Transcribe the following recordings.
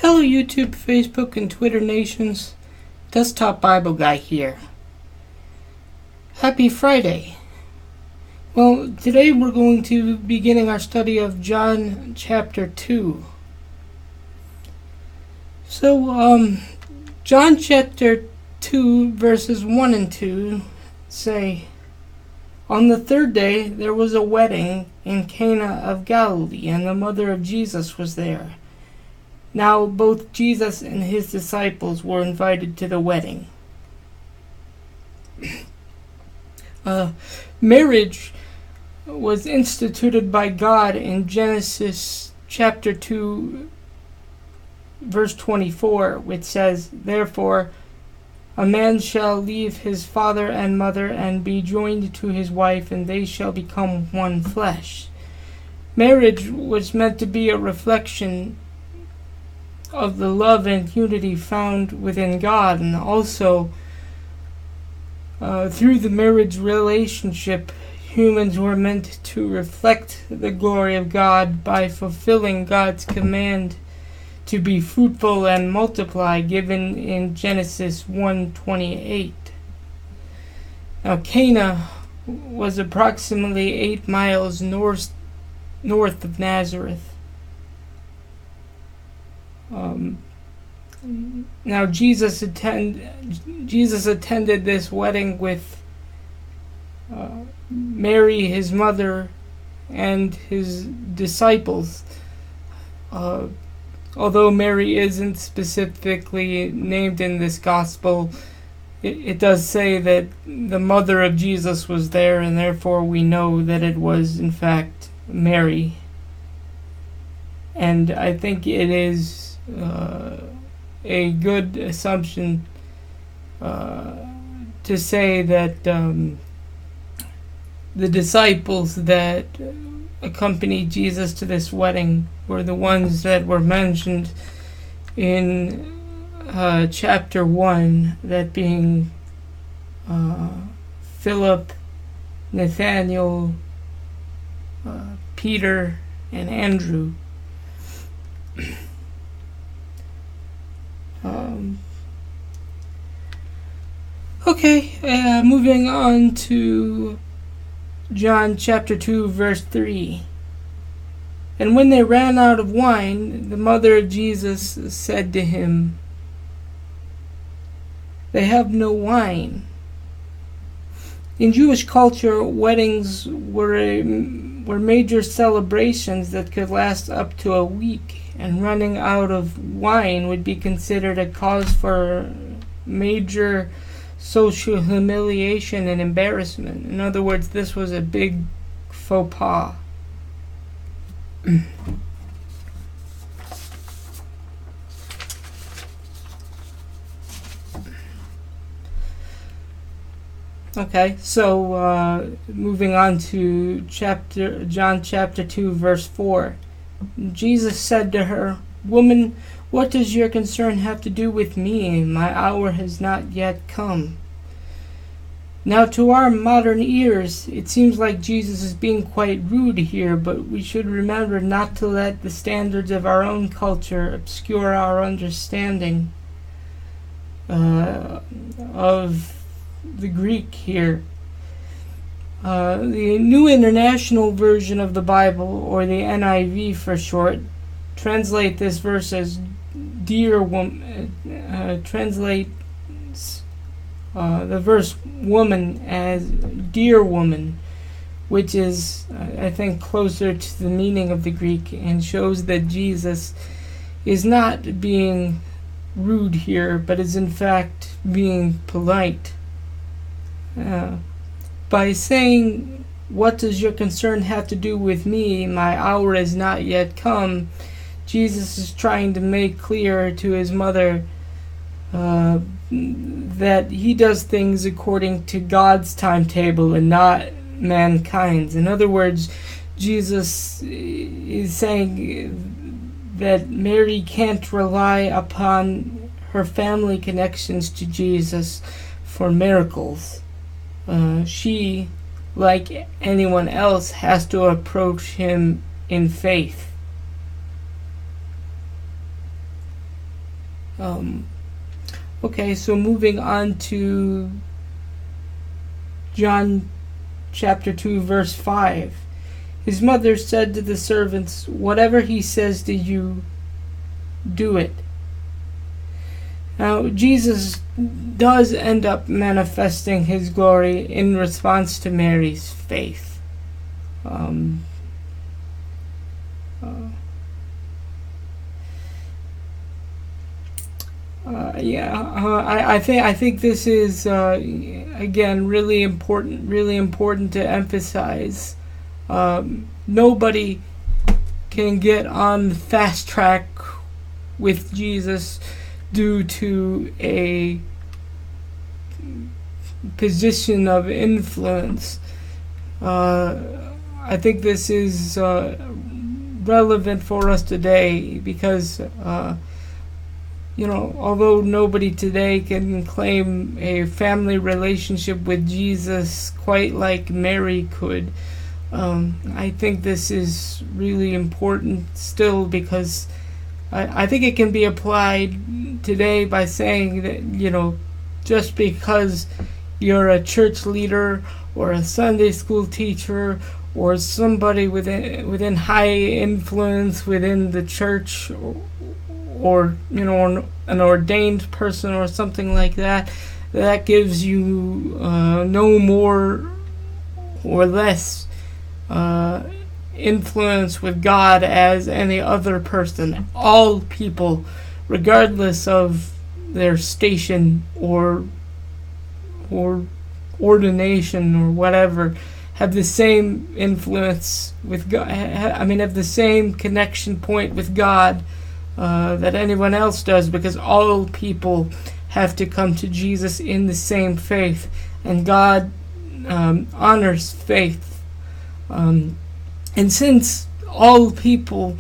Hello YouTube, Facebook, and Twitter nations. Desktop Bible Guy here. Happy Friday. Well, today we're going to be beginning our study of John chapter 2. So, John chapter 2 verses 1 and 2 say, "On the third day there was a wedding in Cana of Galilee, and the mother of Jesus was there. Now both Jesus and his disciples were invited to the wedding." Marriage was instituted by God in Genesis chapter 2 verse 24, which says, "Therefore a man shall leave his father and mother and be joined to his wife, and they shall become one flesh." Marriage was meant to be a reflection of the love and unity found within God, and also through the marriage relationship, humans were meant to reflect the glory of God by fulfilling God's command to be fruitful and multiply, given in Genesis 1:28. Now, Cana was approximately 8 miles north of Nazareth. Now Jesus attended this wedding with Mary, his mother, and his disciples. Although Mary isn't specifically named in this gospel, it does say that the mother of Jesus was there, and therefore we know that it was in fact Mary. And I think it is a good assumption to say that the disciples that accompanied Jesus to this wedding were the ones that were mentioned in chapter 1, that being Philip, Nathaniel, Peter, and Andrew. Moving on to John chapter 2 verse 3. "And when they ran out of wine, the mother of Jesus said to him, 'They have no wine.'" In Jewish culture, weddings were major celebrations that could last up to a week, and running out of wine would be considered a cause for major social humiliation and embarrassment. In other words, this was a big faux pas. Moving on to John chapter 2 verse 4. Jesus said to her, "Woman, what does your concern have to do with me? My hour has not yet come." Now, to our modern ears, it seems like Jesus is being quite rude here, but we should remember not to let the standards of our own culture obscure our understanding of the Greek here. The New International Version of the Bible, or the NIV for short, translate this verse as "dear woman," translates the verse "woman" as "dear woman," which is, I think, closer to the meaning of the Greek, and shows that Jesus is not being rude here, but is in fact being polite. By saying, "What does your concern have to do with me? My hour is not yet come," Jesus is trying to make clear to his mother that he does things according to God's timetable and not mankind's. In other words, Jesus is saying that Mary can't rely upon her family connections to Jesus for miracles. She, like anyone else, has to approach him in faith. Okay, so moving on to John chapter 2, verse 5. His mother said to the servants, "Whatever he says to you, do it." Now, Jesus does end up manifesting his glory in response to Mary's faith. I think this is again really important to emphasize. Nobody can get on the fast track with Jesus due to a position of influence. I think this is relevant for us today because although nobody today can claim a family relationship with Jesus quite like Mary could, I think this is really important still because I think it can be applied today by saying that, just because you're a church leader or a Sunday school teacher or somebody within high influence within the church or an ordained person or something like that, that gives you no more or less influence with God as any other person. All people, regardless of their station or ordination or whatever, have the same influence with God. Have the same connection point with God that anyone else does, because all people have to come to Jesus in the same faith, and God honors faith. And since all people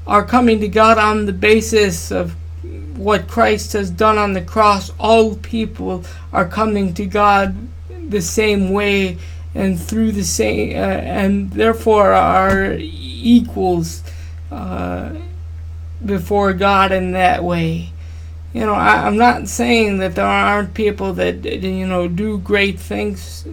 are coming to God on the basis of what Christ has done on the cross, all people are coming to God the same way and through the same, and therefore are equals before God in that way. I'm not saying that there aren't people that do great things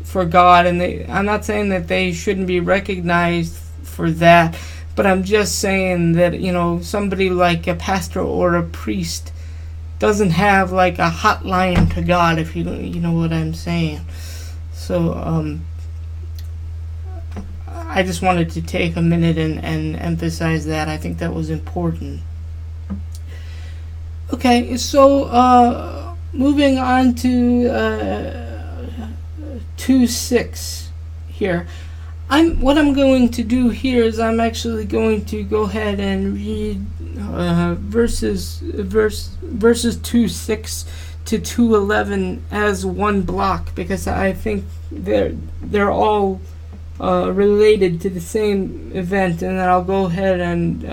for God, and I'm not saying that they shouldn't be recognized for that, but I'm just saying that somebody like a pastor or a priest doesn't have like a hotline to God, if you know what I'm saying. So I just wanted to take a minute and emphasize that. I think that was important. Okay, so moving on to 2:6 here. What I'm going to do here is I'm actually going to go ahead and read verses 2:6 to 2:11 as one block, because I think they're all related to the same event, and then I'll go ahead and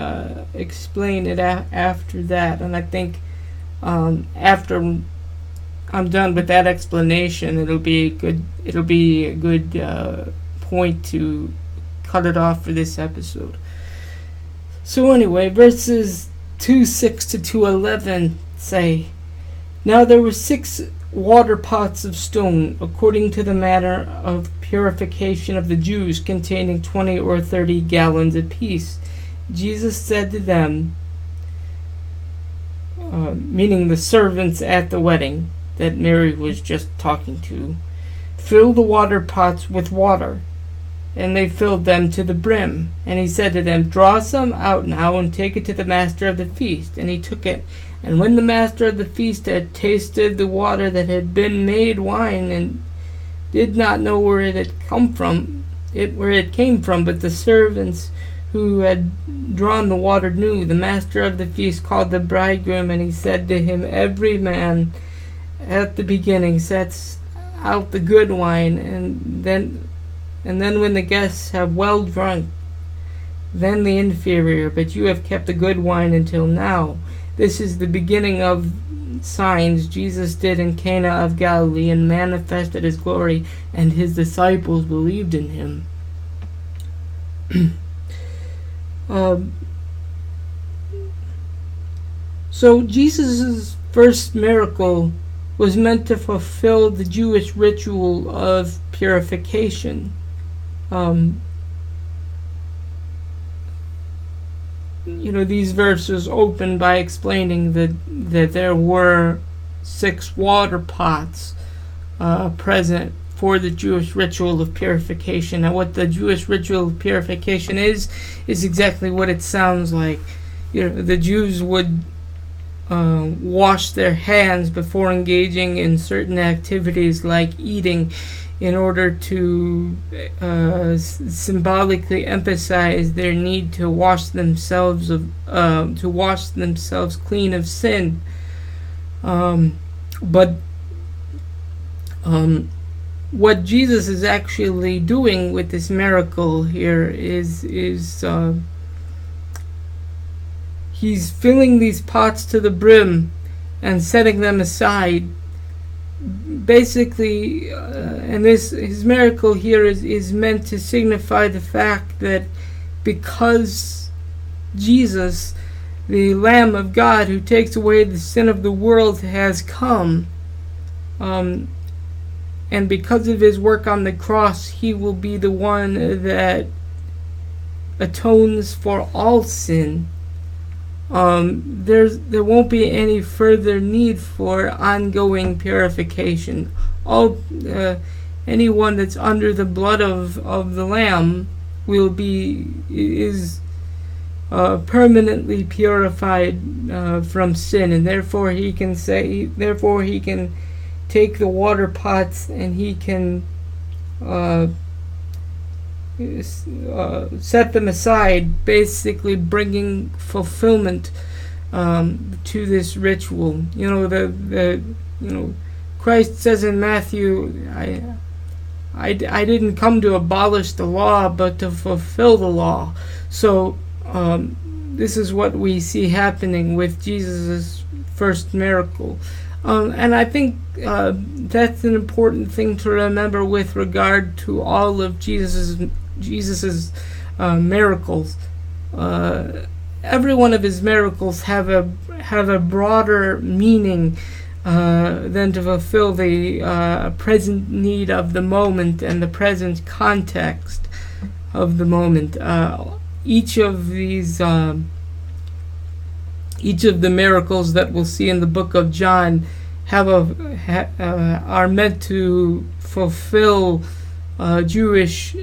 explain it after that. And I think after I'm done with that explanation, it'll be a good point to cut it off for this episode. So anyway, verses 2:6 to 2:11 say, "Now there were 6 water pots of stone, according to the manner of purification of the Jews, containing 20 or 30 gallons apiece. Jesus said to them," meaning the servants at the wedding that Mary was just talking to, "Fill the water pots with water." And they filled them to the brim. And he said to them, "Draw some out now and take it to the master of the feast." And he took it. And when the master of the feast had tasted the water that had been made wine, and did not know where it came from, but the servants who had drawn the water knew, the master of the feast called the bridegroom, and he said to him, "Every man at the beginning sets out the good wine, and then when the guests have well drunk, then the inferior, but you have kept the good wine until now. This is the beginning of signs Jesus did in Cana of Galilee, and manifested his glory, and his disciples believed in him." So Jesus' first miracle was meant to fulfill the Jewish ritual of purification. These verses open by explaining that there were 6 water pots present for the Jewish ritual of purification. Now, what the Jewish ritual of purification is exactly what it sounds like. The Jews would wash their hands before engaging in certain activities like eating, in order to symbolically emphasize their need to wash themselves clean of sin. But what Jesus is actually doing with this miracle here is he's filling these pots to the brim and setting them aside. Basically, and his miracle here is meant to signify the fact that because Jesus, the Lamb of God who takes away the sin of the world, has come, and because of his work on the cross, he will be the one that atones for all sin. There won't be any further need for ongoing purification. Anyone that's under the blood of the Lamb is permanently purified from sin, and therefore he can take the water pots and he can set them aside, basically bringing fulfillment to this ritual. Christ says in Matthew, I didn't come to abolish the law, but to fulfill the law. So this is what we see happening with Jesus' first miracle. And I think that's an important thing to remember with regard to all of Jesus's miracles. Every one of his miracles have a broader meaning than to fulfill the present need of the moment and the present context of the moment. Each of the miracles that we'll see in the book of John are meant to fulfill a Jewish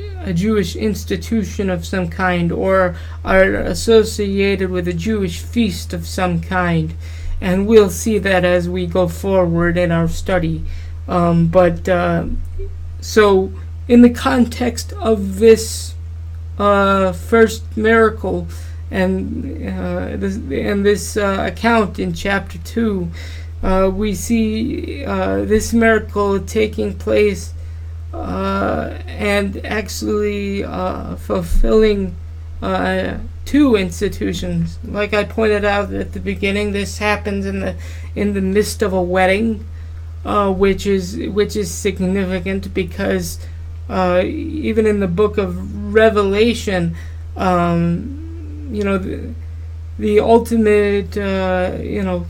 institution of some kind, or are associated with a Jewish feast of some kind, and we'll see that as we go forward in our study. So in the context of this first miracle and this account in chapter 2, we see this miracle taking place and actually fulfilling 2 institutions. Like I pointed out at the beginning, this happens in the midst of a wedding, which is significant because even in the book of Revelation, the ultimate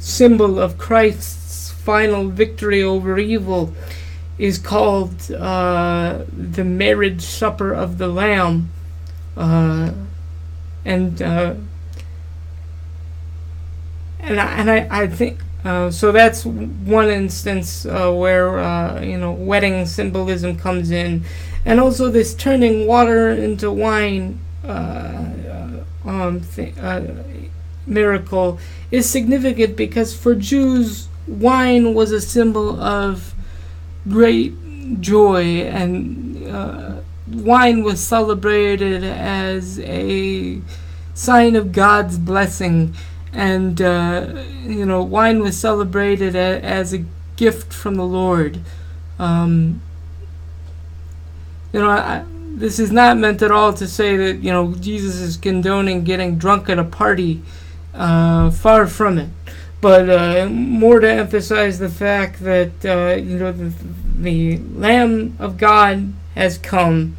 symbol of Christ's final victory over evil is called the marriage supper of the Lamb, and I think so. That's one instance where wedding symbolism comes in, and also this turning water into wine miracle is significant because for Jews, wine was a symbol of great joy, and wine was celebrated as a sign of God's blessing, and wine was celebrated as a gift from the Lord. This is not meant at all to say that Jesus is condoning getting drunk at a party. Far from it, but more to emphasize the fact that the Lamb of God has come.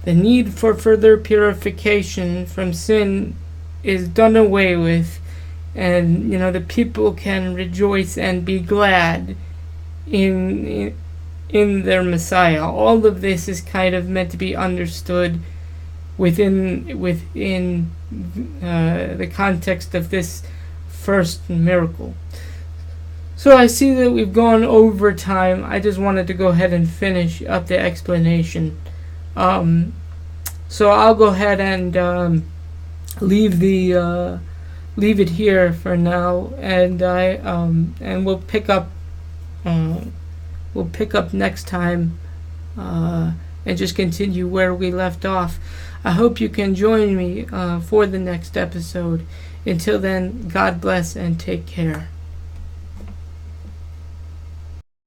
The need for further purification from sin is done away with, and the people can rejoice and be glad in their Messiah. All of this is kind of meant to be understood within the context of this first miracle. So I see that we've gone over time. I just wanted to go ahead and finish up the explanation. So I'll go ahead and leave it here for now, and we'll pick up next time and just continue where we left off. I hope you can join me for the next episode. Until then, God bless and take care.